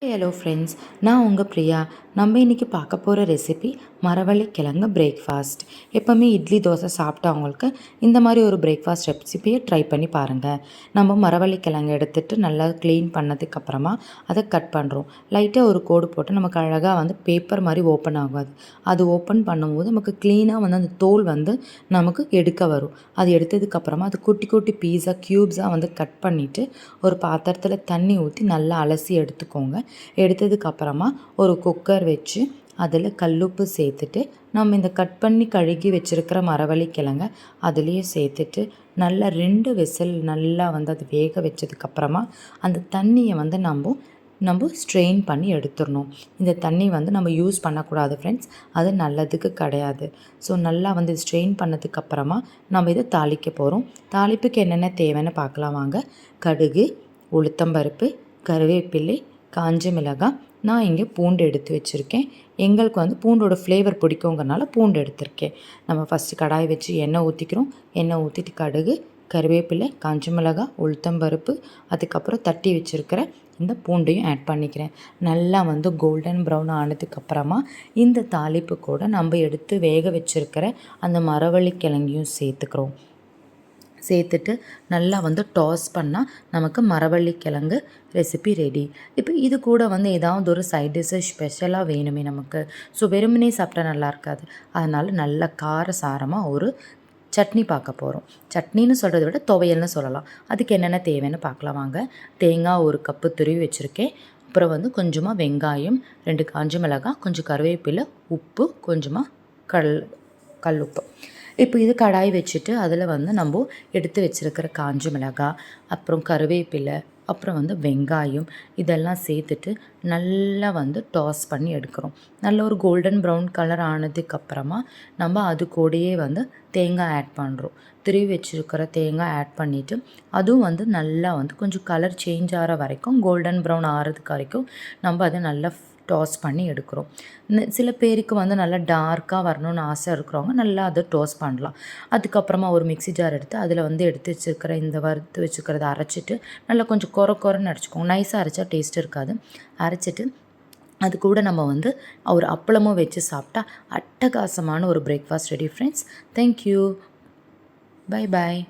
Hello friends, நான் உங்கள் பிரியா. நம்ம இன்றைக்கி பார்க்க போகிற ரெசிபி மரவள்ளிக்கிழங்கு பிரேக்ஃபாஸ்ட். எப்போவுமே இட்லி தோசை சாப்பிட்டவங்களுக்கு இந்த மாதிரி ஒரு பிரேக்ஃபாஸ்ட் ரெசிபியை ட்ரை பண்ணி பாருங்கள். நம்ம மரவள்ளிக்கிழங்கு எடுத்துகிட்டு நல்லா க்ளீன் பண்ணதுக்கப்புறமா அதை கட் பண்ணுறோம். லைட்டாக ஒரு கோடு போட்டு நமக்கு அழகாக பேப்பர் மாதிரி ஓப்பன் ஆகாது. அது ஓப்பன் பண்ணும்போது நமக்கு க்ளீனாக அந்த தோல் நமக்கு எடுக்க வரும். அது எடுத்ததுக்கப்புறமா அது குட்டி குட்டி பீஸாக க்யூப்ஸாக கட் பண்ணிவிட்டு ஒரு பாத்திரத்தில் தண்ணி ஊற்றி நல்லா அலசி எடுத்துக்கோங்க. எடுத்ததுக்கப்புறமா ஒரு குக்கர் வச்சு அதில் கல்லுப்பு சேர்த்துட்டு நம்ம இந்த கட் பண்ணி கழுகி வச்சுருக்கிற மரவள்ளிக்கிழங்க அதுலேயே சேர்த்துட்டு நல்லா 2 விசில் நல்லா அது வேக வச்சதுக்கப்புறமா அந்த தண்ணியை நம்ம ஸ்ட்ரெயின் பண்ணி எடுத்துடணும். இந்த தண்ணி நம்ம யூஸ் பண்ணக்கூடாது ஃப்ரெண்ட்ஸ், அது நல்லதுக்கு கிடையாது. ஸோ நல்லா ஸ்ட்ரெயின் பண்ணதுக்கப்புறமா நம்ம இதை தாளிக்க போகிறோம். தாளிப்புக்கு என்னென்ன தேவைன்னு பார்க்கலாம் வாங்க. கடுகு, உளுத்தம்பருப்பு, கருவேப்பிலை, காஞ்ச மிளகாய், நான் இங்கே பூண்டு எடுத்து வச்சுருக்கேன். எங்களுக்கு பூண்டோட ஃப்ளேவர் பிடிக்குங்கிறனால பூண்டு எடுத்திருக்கேன். நம்ம ஃபஸ்ட்டு கடாய் வச்சு எண்ணெய் ஊற்றிக்கிறோம். எண்ணெய் ஊற்றிட்டு கடுகு, கருவேப்பிலை, காஞ்ச மிளகாய், உளுத்தம்பருப்பு, அதுக்கப்புறம் தட்டி வச்சுருக்கிற இந்த பூண்டையும் ஆட் பண்ணிக்கிறேன். நல்லா கோல்டன் ப்ரௌன் ஆனதுக்கப்புறமா இந்த தாளிப்பு கூட நம்ம எடுத்து வேக வச்சுருக்கிற அந்த மரவள்ளிக்கிழங்கையும் சேர்த்துட்டு நல்லா டாஸ் பண்ணால் நமக்கு மரவள்ளிக்கிழங்கு ரெசிபி ரெடி. இப்போ இது கூட ஏதாவது ஒரு சைட் டிஷ்ஷு ஸ்பெஷலாக வேணுமே நமக்கு. ஸோ வெறுமனே சாப்பிட்டா நல்லா இருக்காது. அதனால் நல்ல காரசாரமாக ஒரு சட்னி பார்க்க போகிறோம். சட்னின்னு சொல்கிறத விட துவையல்னு சொல்லலாம். அதுக்கு என்னென்ன தேவைன்னு பார்க்கலாம் வாங்க. தேங்காய் 1 கப்பு துருவி வச்சுருக்கேன். அப்புறம் கொஞ்சமாக வெங்காயம், 2 காஞ்ச மிளகாய், கொஞ்சம் கருவேப்பிலை, உப்பு, கொஞ்சமாக கல்லுப்பு. இப்போ இது கடாய் வச்சுட்டு அதில் நம்ம எடுத்து வச்சுருக்கிற காஞ்ச மிளகாய், அப்புறம் கருவேப்பிலை, அப்புறம் வெங்காயம் இதெல்லாம் சேர்த்துட்டு நல்லா டாஸ் பண்ணி எடுக்கிறோம். நல்ல ஒரு கோல்டன் ப்ரௌன் கலர் ஆனதுக்கப்புறமா நம்ம அது கூடயே தேங்காய் ஆட் பண்ணுறோம். துருவி வச்சுருக்கிற தேங்காய் ஆட் பண்ணிவிட்டு அதுவும் நல்லா கொஞ்சம் கலர் சேஞ்ச் ஆகிற வரைக்கும், கோல்டன் ப்ரௌன் ஆகிறதுக்கு வரைக்கும் நம்ம அதை நல்லா டாஸ் பண்ணி எடுக்கிறோம். சில பேருக்கு நல்லா டார்க்காக வரணும்னு ஆசை இருக்கிறவங்க நல்லா அதை டாஸ் பண்ணலாம். அதுக்கப்புறமா ஒரு மிக்ஸி ஜார் எடுத்து அதில் எடுத்து வச்சுருக்கிற இந்த வறுத்து வச்சுக்கிறத அரைச்சிட்டு நல்லா கொஞ்சம் கொரன்னு அரைச்சிக்கோங்க. நைஸாக அரைச்சா டேஸ்ட் இருக்காது. அரைச்சிட்டு அது கூட நம்ம ஒரு அப்பளமும் வச்சு சாப்பிட்டா அட்டகாசமான ஒரு breakfast ready friends. Thank you. Bye bye.